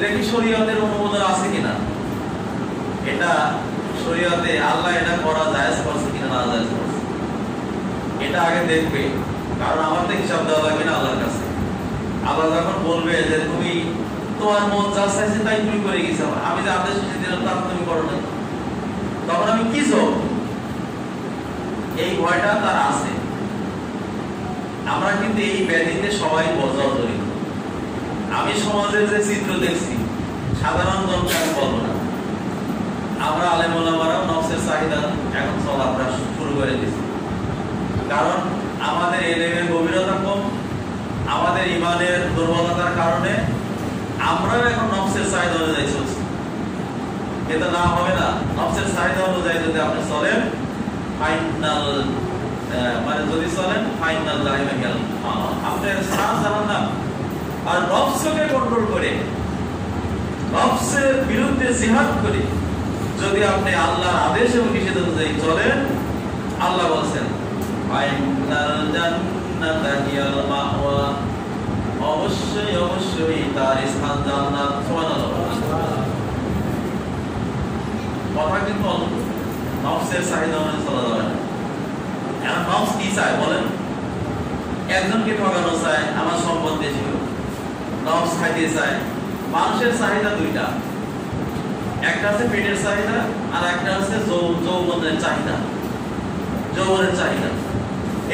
Speaker 1: দেখি শরীয়তের অনুমোদন আছে কিনা, এটা শরীয়তে আল্লাহ এটা করা জায়েজ করছে কিনা, না জায়েজ করছে, এটা আগে দেখবে। কারণ আমার তো হিসাব দেওয়া লাগবে না আল্লাহর কাছে। আল্লাহ যখন বলবে যে তুমি তোমার মন যা চাইছে তাই তুমি করে গেছো, আমি যে আদেশ দিলাম তা তুমি করো না, তখন আমি কি চাও? এই ভয়টা তার আছে। আমরা কিন্তু এই ব্যাধিতে সবাই জড়িত। আমি সমাজের যে চিত্র দেখছি, সাধারণ জনকে আমি বলবো না, আমরা আলেম ওলামারাও নফসের চাহিদা এখন চলাফেরা শুরু করে দিয়েছি। কারণ আমাদের ইলমের গভীরতা কম, আমাদের ইমানের দুর্বলতার কারণে আমরাও এখন নফসের চাহিদা অনুযায়ী চলছি। এটা না হবে না। নফসের চাহিদা অনুযায়ী যদি আপনি চলেন, ফাইনাল মানে যদি চলেন ফাইনাল জাহিমে গেল, আপনার স্থান জানান না। আর নফসকে কন্ট্রোল করে, নফসের বিরুদ্ধে জিহাদ করে যদি আপনি আল্লাহর আদেশ এবং নিষেধ অনুযায়ী চলেন, আল্লাহ বলেন ফাইনাল জান্নাতা হিয়াল মাওয়া, অবশ্যই অবশ্যই তার স্থান জান্নাত। সুবহানাল্লাহ। কথা কিন্তু নফসের চাহিদা অনুযায়ী চলা যাবে না। এখন নফস কি চায় বলেন? একজনকে ঠকানো চায়, আমার সম্পদ বেশি হোক, নফস খাইতে চায়। মানুষের চাহিদা 2টা, একটা আছে পেটের চাহিদা, আর একটা আছে যৌবনের চাহিদা, যৌবনের চাহিদা।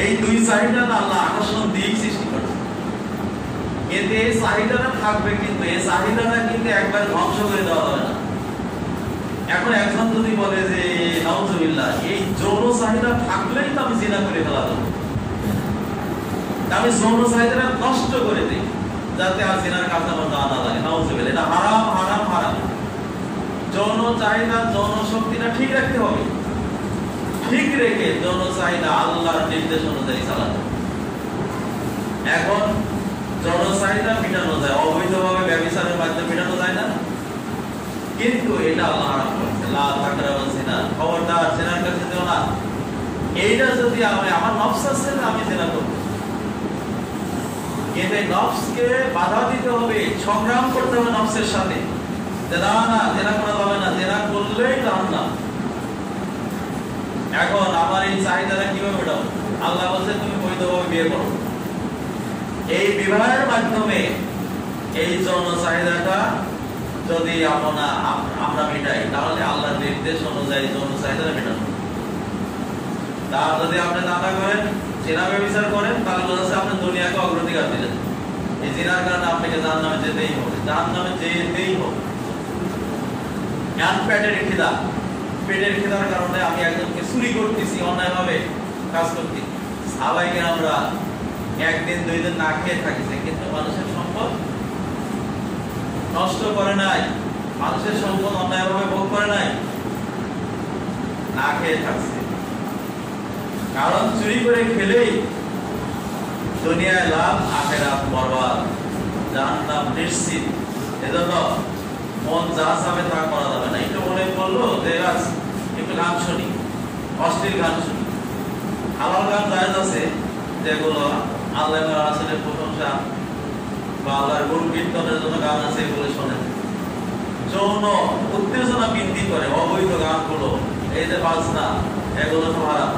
Speaker 1: এই 2 চাহিদা আল্লাহ আকর্ষণ দিয়ে সৃষ্টি করেছে। এতে এই চাহিদাটা থাকবে, কিন্তু এই চাহিদাটা কিন্তু একবার ধ্বংস করে দেওয়া হবে না। এখন একজন যদি বলে যে নাউজুবিল্লাহ, এই যৌন চাহিদা থাকলেই তো আমি জিনা করে ফেলা দেবো, আমি যৌন চাহিদাটা নষ্ট করে দিই যাতে আর জিনার কাছে আমার যাওয়া না লাগে, নাউজুবিল্লাহ, এটা হারাম হারাম হারাম। যৌন চাহিদা, যৌন শক্তিটা ঠিক রাখতে হবে, ঠিক রেখে যৌন চাহিদা আল্লাহর নির্দেশ অনুযায়ী চালাতে। এখন যৌন চাহিদা মেটানো যায়, অবৈধভাবে ব্যভিচারের মাধ্যমে মেটানো যায় না, কিন্তু এটা আল্লাহ হারাম করেছে। লা তাকরাবু জিনা, খবরদার জিনার কাছে যেও না। এইটা যদি আমার নফস আছে না, আমি জিনা করব, কিন্তু এই নফসকে বাধা দিতে হবে, সংগ্রাম করতে হবে নফসের সাথে, যে না না জিনা করা যাবে না, জিনা করলেই জাহান্নাম। এখন আমার এই চাহিদাটা কিভাবে মেটাবো? আল্লাহ বলছে তুমি বৈধভাবে বিয়ে করো। এই বিবাহের মাধ্যমে এই যৌন চাহিদাটা যদি আমরা মেটাই, তাহলে আল্লাহর নির্দেশ অনুযায়ী যৌন চাহিদাটা মেটানো। তার যদি আপনি দাদা করেন, জিনা ব্যভিচার করেন, তাহলে বোঝা যাচ্ছে আপনি দুনিয়াকে অগ্রাধিকার দিলেন। এই জিনার কারণে আপনাকে জাহান্নামে যেতেই হবে, জাহান্নামে যেতেই হবে। পেটের খিদা, পেটের খিদার কারণে আমি একজনকে চুরি করতেছি, অন্যায়ভাবে কাজ করতে। সবাইকে আমরা 1 দিন 2 দিন না খেয়ে থাকিছে, কিন্তু মানুষের সম্পদ নষ্ট করে নাই, মানুষের সম্পদ অন্যায়ভাবে ভোগ করে নাই, না খেয়ে থাকছে। কারণ চুরি করে খেলেই দুনিয়ায় লাভ, আখিরাত বরবাদ, জাহান্নাম নিশ্চিত। এজন্য মন যা চাবে তা করা যাবে না। একটু মনে করলো যে একটু গান শুনি, অশ্লীল গান শুনি, হালাল গান জায়েজ আছে, যেগুলো আল্লাহ রাসূলের প্রশংসা বা আল্লাহর গুণ কীর্তনের জন্য গান আছে, এগুলো শোনেন। যৌন উত্তেজনা বৃদ্ধি করে অবৈধ গানগুলো এই যে বাজনা, এগুলো তো হারাম।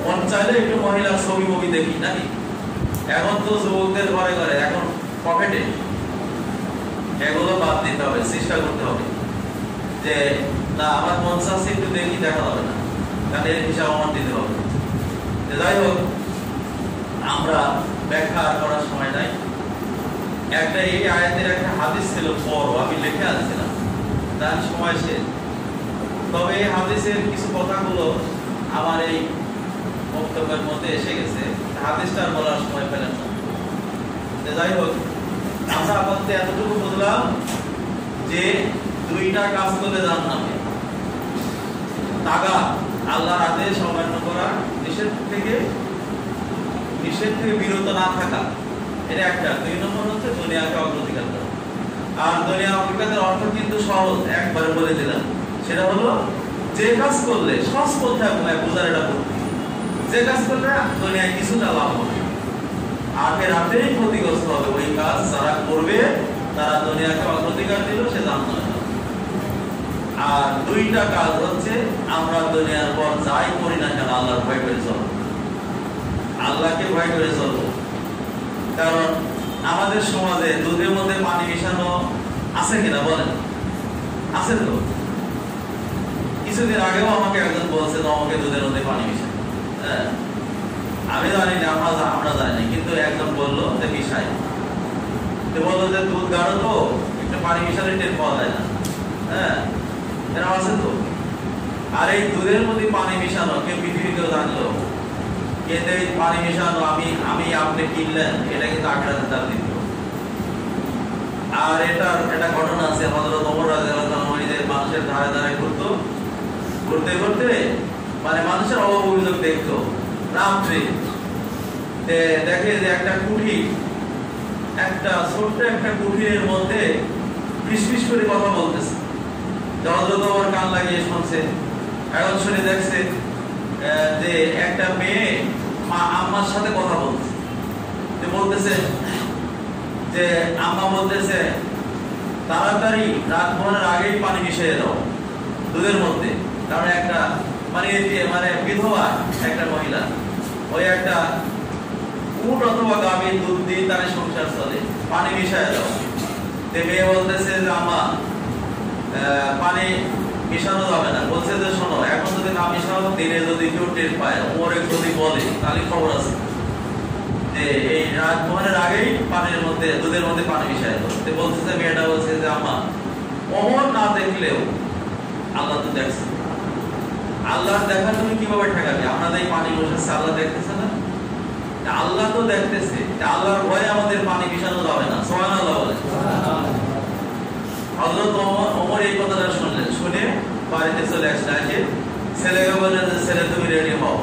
Speaker 1: মন চাইলে একটু মহিলার ছবি মুভি দেখি নাকি, এখন তো যুবকদের ঘরে ঘরে এখন পকেটে, এগুলো বাদ দিতে হবে, চেষ্টা করতে হবে যে না আমার মন চাচ্ছে একটু দেখি, দেখা হবে না, কারণ এর হিসাব আমার দিতে হবে। যাই হোক, আমরা ব্যাখ্যা করার সময় নাই। একটা এই আয়াতের একটা হাদিস ছিল বড়, আমি লিখে আনছিলাম, তার সময় শেষ। তবে এই হাদিসের কিছু কথাগুলো আমার এই বক্তব্যের মধ্যে এসে গেছে, হাদিসটা বলার সময় পেলেন না। যাই হোক, আমরা আপাতত এতটুকু বুঝলাম যে দুইটা কাজ করলে জান্নাতে তাগা, আল্লাহর আদেশ অমান্য করা, নিষেধ থেকে বিরত না থাকা, এটা একটা। দুই নম্বর হচ্ছে দুনিয়াকে অগ্রাধিকার করা। আর দুনিয়া অগ্রাধিকারের অর্থ কিন্তু সহজ, একবারে বলে দিলাম, সেটা হলো যে কাজ করলে সহজ পথে বোঝার এটা করতে, যে কাজ করলে দুনিয়ায় কিছুটা লাভ হবে, আখেরাতেই ক্ষতিগ্রস্ত হবে ওই কাজ যারা করবে, তারা দুনিয়াকে অগ্রাধিকার দিল, সে জান্নাতে যাবে। আর দুইটা কাজ হচ্ছে আমরা দুনিয়ার পর যাই করি না কেন আল্লাহর ভয় করে চলবো, আল্লাহকে ভয় করে চলবো। কারণ আমাদের সমাজে দুধের মধ্যে পানি মিশানো আছে কিনা বলেন? আছে তো। কিছুদিন আগেও আমাকে একজন বলছে আমাকে দুধের মধ্যে পানি মিশানো, হ্যাঁ আমি জানি না, আমরা জানি, কিন্তু একজন বললো যে মিশাই, বললো যে দুধ গাঢ় তো একটু পানি মিশালে টের পাওয়া যায় না, হ্যাঁ এরা আছে তো। আর এই দুধের মধ্যে পানি মিশানো কেউ পৃথিবীতেও জানলো, কিন্তু এই পানি মিশানো আমি আপনি কিনলেন, এটা কিন্তু আখেরাতে তার দিত। আর এটা ঘটনা আছে, হযরত ওমর রাদিয়াল্লাহু আনহু মানুষের ধারে ধারে ঘুরতে ঘুরতে মানে মানুষের অভাব অভিযোগ দেখতো, রাত্রে দেখে যে একটা কুঠি, একটা ছোট্ট একটা কুঠিরের মধ্যে ফিসফিস করে কথা বলতেছে। হযরত ওমর কান লাগিয়ে শুনছে, এখন শুনে দেখছে যে একটা মেয়ে মা আম্মার সাথে কথা বলতেছে যে আম্মা বলতেছে তাড়াতাড়ি রাত ভোরের আগেই পানি মিশিয়ে দাও দুধের মধ্যে, কারণ একটা মানে বিধবা একটা মহিলা, ওই একটা উট অথবা গাভীর দুধ দিয়ে তার সংসার চলে, পানি মিশিয়ে দাও। মেয়ে বলতেছে যে আম্মা পানি মিশানো যাবে না, বলছে যে শোনো এখন যদি না মিশানো, দিনে যদি কেউ টের পায়, ওরে যদি বলে তাহলে খবর আছে যে এই রাত ভোরের আগেই পানির মধ্যে দুধের মধ্যে পানি মিশায় দাও। বলতেছে মেয়েটা বলছে যে আম্মা ওমর না দেখলেও আল্লাহ তো দেখছে, আল্লাহ দেখা তুমি কিভাবে ঠেকাবে? আপনাদের এই পানি বসেছে, আল্লাহ দেখতেছে না? আল্লাহ তো দেখতেছে, আল্লাহর ভয়ে আমাদের পানি মিশানো যাবে না। সুবহানাল্লাহ বলে। হযরত ওমর এই কথাটা শুনলেন, শুনে বাড়িতে চলে আসলেন, এসে ছেলেকে বললেন যে ছেলে তুমি রেডি হও,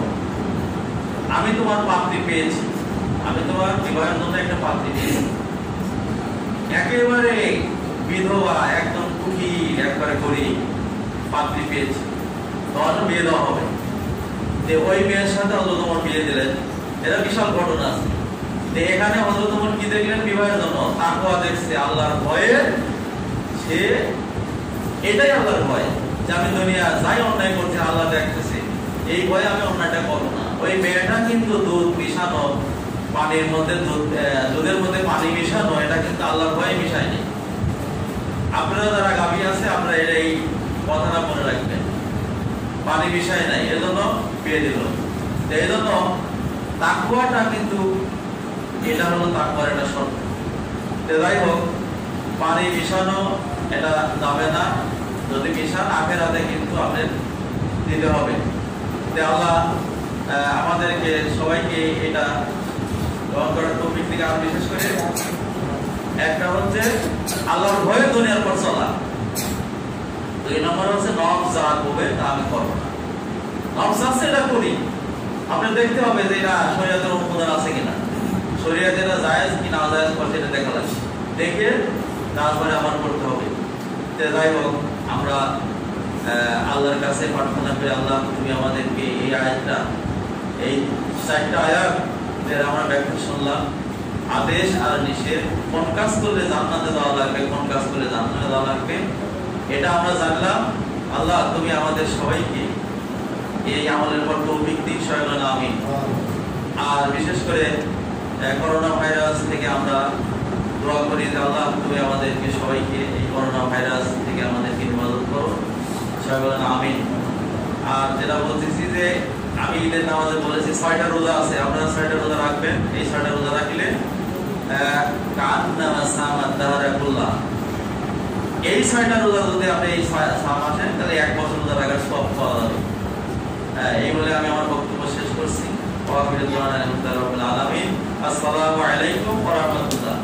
Speaker 1: আমি তোমার পাত্রী পেয়েছি, আমি তোমার বিবাহের জন্য একটা পাত্রী পেয়েছি, একেবারে বিধবা একদম কুঠি একবারে করি পাত্রী পেয়েছি, তোমার বিয়ে দেওয়া হবে। যে ওই মেয়ের সাথে হযরত ওমর বিয়ে দিলেন, এরা বিশাল ঘটনা আছে। এখানে হযরত ওমর কি দেখলেন? বিবাহের জন্য তাকওয়া দেখছে, আল্লাহর ভয়ে, সে এটাই আল্লাহর ভয় যে আমি দুনিয়া যাই অন্যায় করছি আল্লাহ দেখতেছে, এই ভয়ে আমি অন্যায়টা করবো না। ওই মেয়েটা কিন্তু দুধ মিশানো, পানির মধ্যে দুধের মধ্যে পানি মিশানো, এটা কিন্তু আল্লাহর ভয়ে মিশায়নি। আপনারা যারা গাভী আছে, আপনারা এই কথাটা মনে রাখবেন, পানি মিশায় নাই, এজন্য বিয়ে দিল। এই জন্য তাকওয়াটা কিন্তু এটা হলো তাকওয়ার একটা শর্ত। যাই হোক, পানি মিশানো এটা যাবে না, যদি মিশান আখেরাতে কিন্তু আপনাদের দিতে হবে। আল্লাহ আমাদেরকে সবাইকে এটা গ্রহণ করার তৌফিক দিকে, আর বিশেষ করে একটা হচ্ছে আল্লাহর ভয়ে দুনিয়ার পর চলা, দুই নম্বর হচ্ছে নফস যা করবে তা আমি করবো না, নফস আছে এটা করি। আপনার দেখতে হবে যে এটা শরীয়তের অনুমোদন আছে কিনা, শরীয়তে এটা জায়েজ কি না জায়েজ করছে এটা দেখা লাগবে, দেখে তারপরে আমার করতে হবে। যাই হোক, আমরা আল্লাহর কাছে প্রার্থনা করি, আল্লাহ তুমি আমাদেরকে এই আয়াতটা, এই 4টা আয়াত আমরা ব্যাখ্যা শুনলাম, আদেশ আর নিষেধ, কোন কাজ করলে জান্নাতে যাওয়া লাগবে, কোন কাজ করলে জান্নাতে যাওয়া লাগবে, এটা আমরা জানলাম। আল্লাহ তুমি আমাদের সবাইকে এই আমলের পর তৌফিক দিন, সবাই বলেন আমিন। আর বিশেষ করে করোনা ভাইরাস থেকে আমরা দোয়া করি যে আল্লাহ তুমি আমাদেরকে সবাইকে এই করোনা ভাইরাস থেকে আমাদেরকে হেফাজত করো, সবাই বলেন আমিন। আর যেটা বলতেছি যে আমি ঈদের নামাজে বলেছি 6টা রোজা আছে, আপনারা 6টা রোজা রাখবেন। এই 6টা রোজা রাখলে এই 6টা রোজা যদি আপনি এই 6 মাসে, তাহলে 1 বছর রোজা রাখার সব পাওয়া যাবে। এই বলে আমি আমার বক্তব্য শেষ করছি। আসসালামু আলাইকুম ওয়া রাহমাতুল্লাহ।